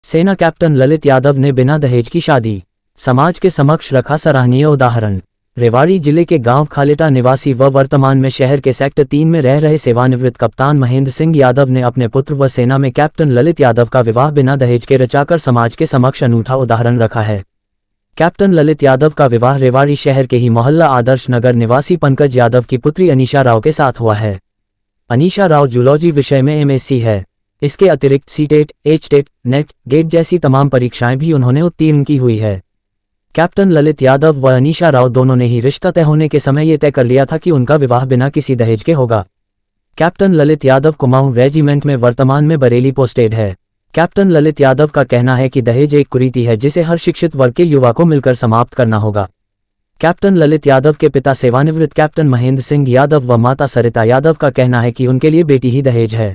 सेना कैप्टन ललित यादव ने बिना दहेज की शादी, समाज के समक्ष रखा सराहनीय उदाहरण। रेवाड़ी जिले के गांव खालेटा निवासी व वर्तमान में शहर के सेक्टर 3 में रह रहे सेवानिवृत्त कप्तान महेंद्र सिंह यादव ने अपने पुत्र व सेना में कैप्टन ललित यादव का विवाह बिना दहेज के रचाकर समाज के समक्ष अनूठा उदाहरण रखा है। कैप्टन ललित यादव का विवाह रेवाड़ी शहर के ही मोहल्ला आदर्श नगर निवासी पंकज यादव की पुत्री अनीशा राव के साथ हुआ है। अनीशा राव जूलॉजी विषय में एमएससी है। इसके अतिरिक्त सीटेट, एचटेट, नेट, गेट जैसी तमाम परीक्षाएं भी उन्होंने उत्तीर्ण की हुई है। कैप्टन ललित यादव व अनीशा राव दोनों ने ही रिश्ता तय होने के समय ये तय कर लिया था कि उनका विवाह बिना किसी दहेज के होगा। कैप्टन ललित यादव कुमाऊं रेजिमेंट में वर्तमान में बरेली पोस्टेड है। कैप्टन ललित यादव का कहना है कि दहेज एक कुरीति है जिसे हर शिक्षित वर्ग के युवा को मिलकर समाप्त करना होगा। कैप्टन ललित यादव के पिता सेवानिवृत्त कैप्टन महेंद्र सिंह यादव व माता सरिता यादव का कहना है कि उनके लिए बेटी ही दहेज है।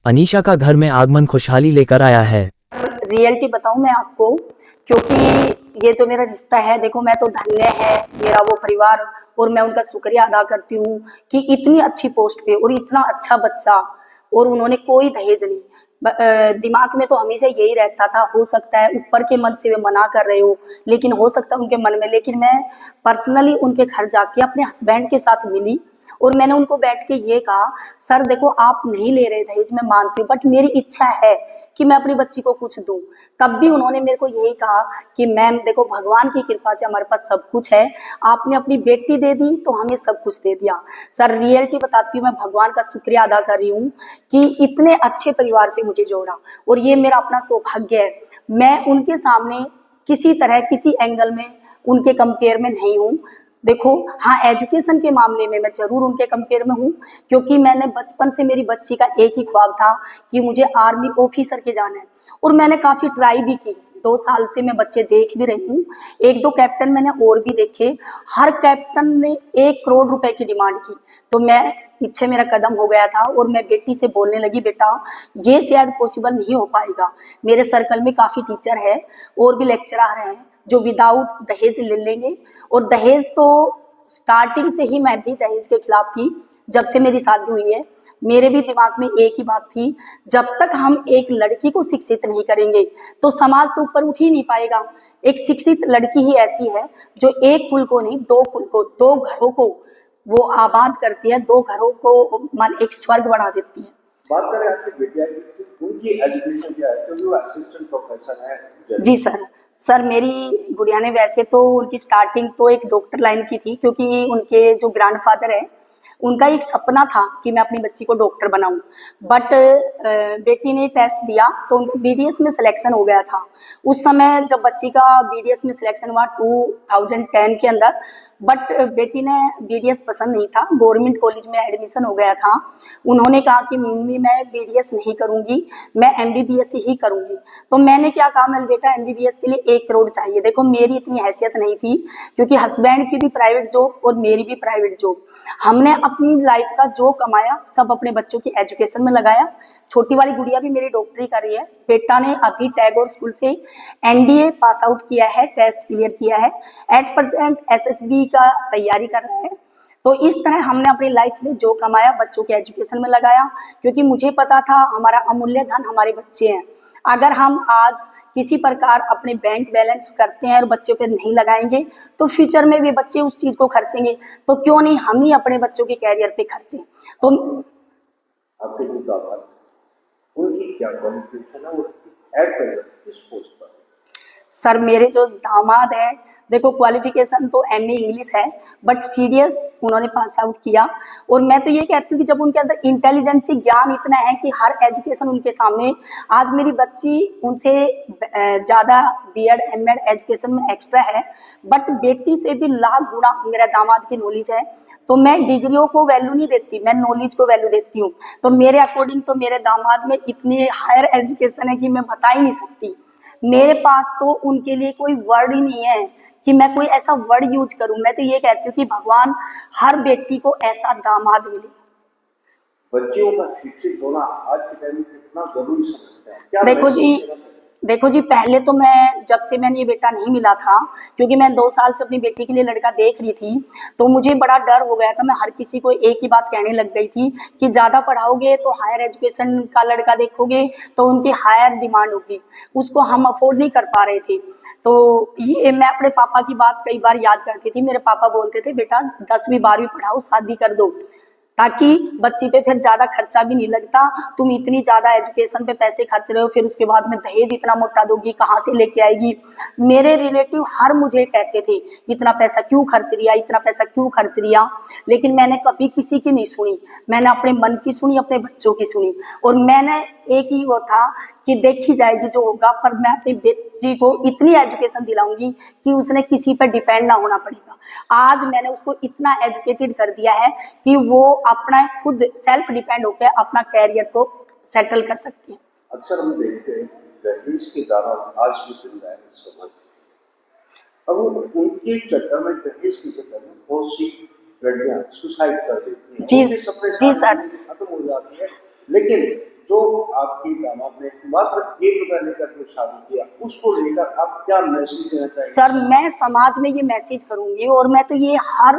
अनीशा का घर में आगमन खुशहाली लेकर आया है। रियलिटी बताऊं मैं आपको, क्योंकि ये जो मेरा रिश्ता है, देखो मैं तो धन्य है मेरा वो परिवार, और मैं उनका शुक्रिया अदा करती हूँ कि इतनी अच्छी पोस्ट पे और इतना अच्छा बच्चा, और उन्होंने कोई दहेज नहीं। दिमाग में तो हमेशा यही रहता था, हो सकता है ऊपर के मन से वे मना कर रहे हो, लेकिन हो सकता है उनके मन में। लेकिन मैं पर्सनली उनके घर जाके अपने हस्बैंड के साथ मिली और मैंने उनको बैठ के ये कहा, सर देखो आप नहीं ले रहे दहेज, मैं मानती हूँ, बट मेरी इच्छा है कि मैं अपनी बच्ची को कुछ दूं। तब भी उन्होंने मेरे को यही कहा कि मैम देखो भगवान की कृपा से हमारे पास सब कुछ है, आपने अपनी बेटी दे दी तो हमें सब कुछ दे दिया। सर रियलिटी बताती हूँ, मैं भगवान का शुक्रिया अदा कर रही हूँ कि इतने अच्छे परिवार से मुझे जोड़ा, और ये मेरा अपना सौभाग्य है। मैं उनके सामने किसी तरह किसी एंगल में उनके कंपेयर में नहीं हूँ। देखो हाँ, एजुकेशन के मामले में मैं जरूर उनके कंपेयर में हूँ, क्योंकि मैंने बचपन से मेरी बच्ची का एक ही ख्वाब था कि मुझे आर्मी ऑफिसर के जाना है, और मैंने काफी ट्राई भी की। 2 साल से मैं बच्चे देख भी रही हूँ, 1-2 कैप्टन मैंने और भी देखे, हर कैप्टन ने 1 करोड़ रुपए की डिमांड की। तो मैं पीछे मेरा कदम हो गया था और मैं बेटी से बोलने लगी, बेटा ये शायद पॉसिबल नहीं हो पाएगा। मेरे सर्कल में काफी टीचर है और भी लेक्चरर हैं जो विदाउट दहेज ले लेंगे, और दहेज तो स्टार्टिंग से ही मैं भी दहेज के खिलाफ थी। जब से मेरी शादी हुई है मेरे भी दिमाग में एक ही बात थी, जब तक हम एक लड़की को शिक्षित नहीं करेंगे तो समाज तो ऊपर उठ ही नहीं पाएगा। एक शिक्षित लड़की ही ऐसी है जो एक कुल को नहीं, 2 कुल को, 2 घरों को वो आबाद करती है, 2 घरों को मान एक स्वर्ग बना देती है। बात करें आपकी बिटिया की, उनकी एजुकेशन क्या है, क्योंकि वो असिस्टेंट प्रोफेसर है। जी सर मेरी गुड़िया ने वैसे तो उनकी स्टार्टिंग तो एक डॉक्टर लाइन की थी, क्योंकि उनके जो ग्रैंडफादर है उनका एक सपना था कि मैं अपनी बच्ची को डॉक्टर बनाऊं। बट बेटी ने टेस्ट दिया तो उनका बीडीएस में सिलेक्शन हो गया था। उस समय जब बच्ची का बीडीएस में सिलेक्शन हुआ 2010 के अंदर, बट बेटी ने बीडीएस पसंद नहीं था, गवर्नमेंट कॉलेज में एडमिशन हो गया था। उन्होंने कहा कि मम्मी मैं बीडीएस नहीं करूंगी, मैं एमबीबीएस ही करूंगी। तो मैंने क्या कहा, मैं बेटा एमबीबीएस के लिए 1 करोड़ चाहिए। देखो मेरी इतनी हैसियत नहीं थी, क्योंकि हस्बैंड की भी प्राइवेट जॉब और मेरी भी प्राइवेट जॉब, हमने अपनी लाइफ का जो कमाया सब अपने बच्चों की एजुकेशन में लगाया। छोटी वाली गुड़िया भी मेरी डॉक्टरी कर रही है, बेटा ने अभी टैगोर स्कूल से एनडीए पास आउट किया है, टेस्ट क्लियर किया है, एट प्रेजेंट एसएसबी का तैयारी कर रहे हैं। तो इस तरह हमने अपनी लाइफ में जो कमाया बच्चों के एजुकेशन में लगाया, क्योंकि मुझे पता था हमारा अमूल्य धन हमारे बच्चे हैं। अगर हम आज किसी प्रकार अपने बैंक बैलेंस करते हैं और बच्चों पे नहीं लगाएंगे तो फ्यूचर में भी बच्चे उस चीज को खर्चेंगे, तो क्यों नहीं हम ही अपने बच्चों के कैरियर पे खर्चें। तो आपके जो दामाद उनकी क्या क्वालिफिकेशन है और एट प्रेजेंट किस पोस्ट पर? सर मेरे जो दामाद है, देखो क्वालिफिकेशन तो एमए इंग्लिश है, बट सीडीएस उन्होंने पास आउट किया। और मैं तो ये कहती हूँ कि जब उनके अंदर इंटेलिजेंसी ज्ञान इतना है कि हर एजुकेशन उनके सामने, आज मेरी बच्ची उनसे ज़्यादा बीएड एमएड एजुकेशन में एक्स्ट्रा है, बट बेटी से भी लाख गुना मेरा दामाद की नॉलेज है। तो मैं डिग्रियों को वैल्यू नहीं देती, मैं नॉलेज को वैल्यू देती हूँ। तो मेरे अकॉर्डिंग तो मेरे दामाद में इतनी हायर एजुकेशन है कि मैं बता ही नहीं सकती। मेरे पास तो उनके लिए कोई वर्ड ही नहीं है कि मैं कोई ऐसा वर्ड यूज करूं। मैं तो ये कहती हूँ कि भगवान हर बेटी को ऐसा दामाद मिले। बच्चियों का शिक्षित होना आज के टाइम में कितना जरूरी समझते हैं? क्या देखो जी, देखो जी, पहले तो मैं जब से मैंने ये बेटा नहीं मिला था, क्योंकि मैं 2 साल से अपनी बेटी के लिए लड़का देख रही थी, तो मुझे बड़ा डर हो गया था। मैं हर किसी को एक ही बात कहने लग गई थी कि ज़्यादा पढ़ाओगे तो हायर एजुकेशन का लड़का देखोगे तो उनकी हायर डिमांड होगी, उसको हम अफोर्ड नहीं कर पा रहे थे। तो ये मैं अपने पापा की बात कई बार याद करती थी। मेरे पापा बोलते थे, बेटा 10वीं 12वीं पढ़ाओ, शादी कर दो, ताकि बच्ची पे फिर ज्यादा खर्चा भी नहीं लगता। तुम इतनी ज्यादा एजुकेशन पे पैसे खर्च रहे हो, फिर उसके बाद में दहेज इतना मोटा दोगी, कहाँ से लेके आएगी। मेरे रिलेटिव हर मुझे कहते थे, इतना पैसा क्यों खर्च रिया, इतना पैसा क्यों खर्च रिया। लेकिन मैंने कभी किसी की नहीं सुनी, मैंने अपने मन की सुनी, अपने बच्चों की सुनी। और मैंने एक ही वो था कि देखी जाएगी जो होगा, पर मैं अपनी बेटी को इतनी एजुकेशन दिलाऊंगी कि उसने किसी पर डिपेंड ना होना पड़ेगा। आज मैंने उसको इतना एजुकेटेड कर दिया है कि वो अपना खुद सेल्फ डिपेंड होकर अपना कैरियर को सेटल कर सकती है। अक्सर हम देखते हैं दहेज के दावा आज भी चल रहा है समाज में। अब उनके चक्कर में, दहेज के चक्कर में बहुत सी लड़कियां सुसाइड कर देती हैं, जी उनके सपने जी सर। खत्म हो जाती है। लेकिन जो आपकी दामाद ने मात्र 1 रुपया लेकर जो शादी किया, उसको लेकर आप क्या मैसेज देना चाहेंगे? सर, मैं समाज में ये मैसेज करूंगी, और मैं तो ये हर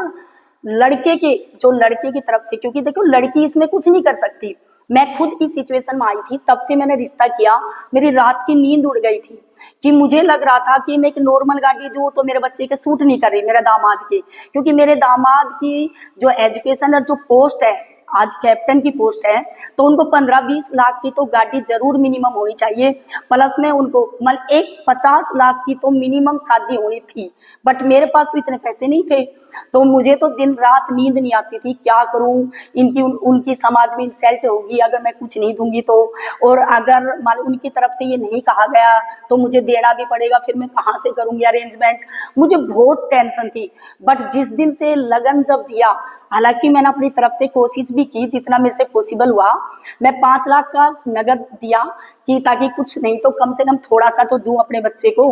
लड़के के, जो लड़के की तरफ से, क्योंकि देखो लड़की इसमें कुछ नहीं कर सकती। मैं खुद इस सिचुएशन में आई थी, तब से मैंने रिश्ता किया, मेरी रात की नींद उड़ गई थी कि मुझे लग रहा था कि मैं एक नॉर्मल गाड़ी दूं तो मेरे बच्चे के सूट नहीं कर रही, मेरे दामाद के। क्योंकि मेरे दामाद की जो एजुकेशन और जो पोस्ट है, आज कैप्टन की पोस्ट है, तो उनको 15-20 लाख की तो गाड़ी जरूर मिनिमम होनी चाहिए। प्लस में उनको मतलब एक 50 लाख की तो मिनिमम शादी होनी थी। बट मेरे पास तो इतने पैसे नहीं थे, तो मुझे तो दिन रात नींद नहीं आती थी, क्या करूं। उनकी समाज में इंसल्ट होगी अगर मैं कुछ नहीं दूंगी तो, और अगर मान उनकी तरफ से ये नहीं कहा गया तो मुझे देना भी पड़ेगा, फिर मैं कहाँ से करूंगी अरेंजमेंट। मुझे बहुत टेंशन थी। बट जिस दिन से लगन जब दिया, हालांकि मैंने अपनी तरफ से कोशिश भी की जितना मेरे से पॉसिबल हुआ, मैं 5 लाख का नगद दिया कि ताकि कुछ नहीं तो कम से कम थोड़ा सा तो दूं अपने बच्चे को।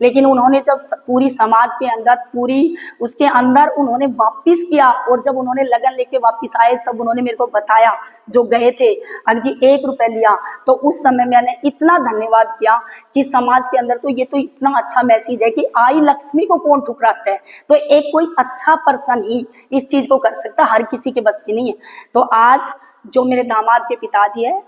लेकिन उन्होंने जब पूरी समाज के अंदर, पूरी उसके अंदर उन्होंने वापिस किया, और जब उन्होंने लगन लेके वापिस आए तब उन्होंने मेरे को बताया जो गए थे, अगर जी 1 रुपया लिया, तो उस समय मैंने इतना धन्यवाद किया कि समाज के अंदर तो ये तो इतना अच्छा मैसेज है कि आई लक्ष्मी को कौन ठुकराता है। तो एक कोई अच्छा पर्सन ही इस चीज को कर सकता, हर किसी के बस की नहीं है। तो आज जो मेरे दामाद के पिताजी है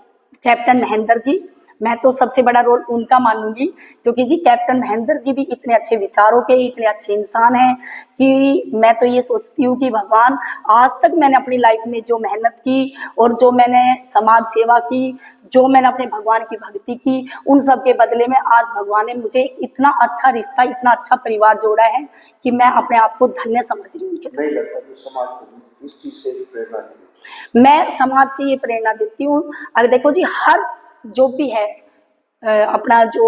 कैप्टन महेंद्र जी, मैं तो सबसे बड़ा रोल उनका मानूंगी, क्योंकि जी कैप्टन महेंद्र जी भी इतने अच्छे विचारों के, इतने अच्छे इंसान हैं कि मैं तो ये सोचती हूँ कि भगवान, आज तक मैंने अपनी लाइफ में जो मेहनत की और जो मैंने समाज सेवा की, जो मैंने अपने भगवान की भक्ति की, उन सब के बदले में आज भगवान ने मुझे इतना अच्छा रिश्ता, इतना अच्छा परिवार जोड़ा है कि मैं अपने आप को धन्य समझ रही हूँ उनके साथ। नहीं लगता कि समाज को इस चीज से भी प्रेरणा देनी? मैं समाज से ये प्रेरणा देती हूँ। अगर देखो जी, हर जो भी है अपना जो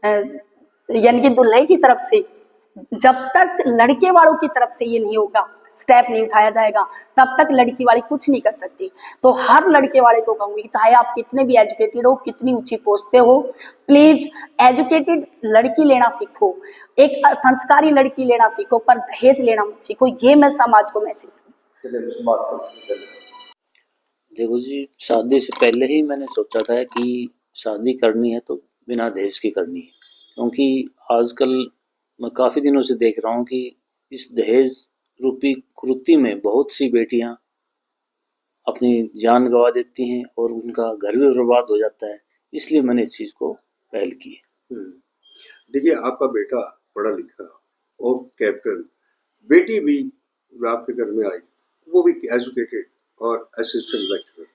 यानी कि दुल्हे की तरफ से, जब तक लड़के वालों की तरफ से ये नहीं होगा, स्टेप नहीं उठाया जाएगा, तब तक लड़की वाली कुछ नहीं कर सकती। तो हर लड़के वाले को कहूंगी कि चाहे आप कितने भी एजुकेटेड हो, कितनी ऊंची पोस्ट पे हो, प्लीज एजुकेटेड लड़की लेना सीखो, एक संस्कारी लड़की लेना सीखो, पर दहेज लेना मत सीखो। ये मैं समाज को मैसेज दूं। चलिए उस बात पर देखो जी, शादी से पहले ही मैंने सोचा था कि शादी करनी है तो बिना दहेज की करनी है, क्योंकि आजकल मैं काफ़ी दिनों से देख रहा हूँ कि इस दहेज रूपी कुरीति में बहुत सी बेटियां अपनी जान गंवा देती हैं और उनका घर भी बर्बाद हो जाता है। इसलिए मैंने इस चीज़ को पहल की है। देखिए, आपका बेटा पढ़ा लिखा और कैप्टन, बेटी भी आपके घर में आई, वो भी एजुकेटेड और असिस्टेंट लेक्चरर।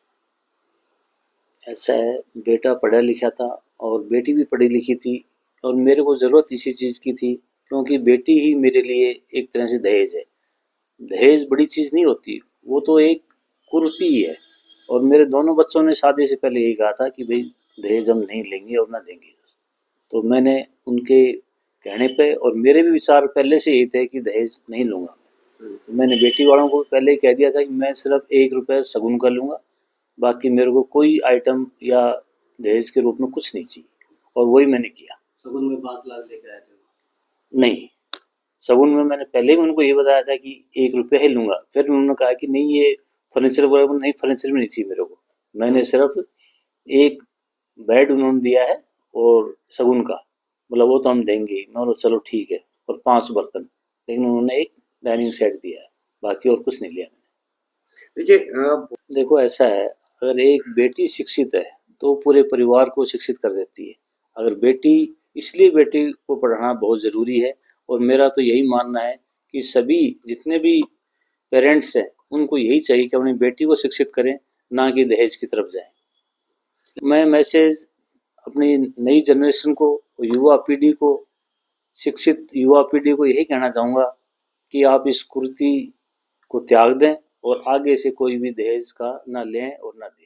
ऐसा है, बेटा पढ़ा लिखा था और बेटी भी पढ़ी लिखी थी, और मेरे को ज़रूरत इसी चीज़ की थी, क्योंकि बेटी ही मेरे लिए एक तरह से दहेज है। दहेज बड़ी चीज़ नहीं होती, वो तो एक कुरीति ही है। और मेरे दोनों बच्चों ने शादी से पहले यही कहा था कि भाई दहेज हम नहीं लेंगे और ना देंगे। तो मैंने उनके कहने पे, और मेरे भी विचार पहले से यही थे कि दहेज नहीं लूँगा। तो मैंने बेटी वालों को पहले ही कह दिया था कि मैं सिर्फ 1 रुपया शगुन का लूँगा, बाकी मेरे को कोई आइटम या दहेज के रूप में कुछ नहीं चाहिए। और वही मैंने किया। शगुन में 5 लाख लेकर आए थे? नहीं, शगुन में मैंने पहले ही उनको ये बताया था कि 1 रुपया ही लूँगा। फिर उन्होंने कहा कि नहीं, ये फर्नीचर वगैरह नहीं, फर्नीचर भी नहीं चाहिए मेरे को। मैंने सिर्फ एक बेड उन्होंने दिया है और शगुन का, बोला वो तो हम देंगे ही। मैं बोला चलो ठीक है, और 5 बर्तन, लेकिन उन्होंने एक डाइनिंग सेट दिया है, बाकी और कुछ नहीं लिया मैंने। देखिए देखो ऐसा है, अगर एक बेटी शिक्षित है तो पूरे परिवार को शिक्षित कर देती है। अगर बेटी, इसलिए बेटी को पढ़ाना बहुत ज़रूरी है, और मेरा तो यही मानना है कि सभी जितने भी पेरेंट्स हैं उनको यही चाहिए कि अपनी बेटी को शिक्षित करें, ना कि दहेज की तरफ जाएं। मैं मैसेज अपनी नई जनरेशन को, युवा पीढ़ी को, शिक्षित युवा पीढ़ी को यही कहना चाहूँगा कि आप इस कुरीति को त्याग दें और आगे से कोई भी दहेज का ना लें और ना दें।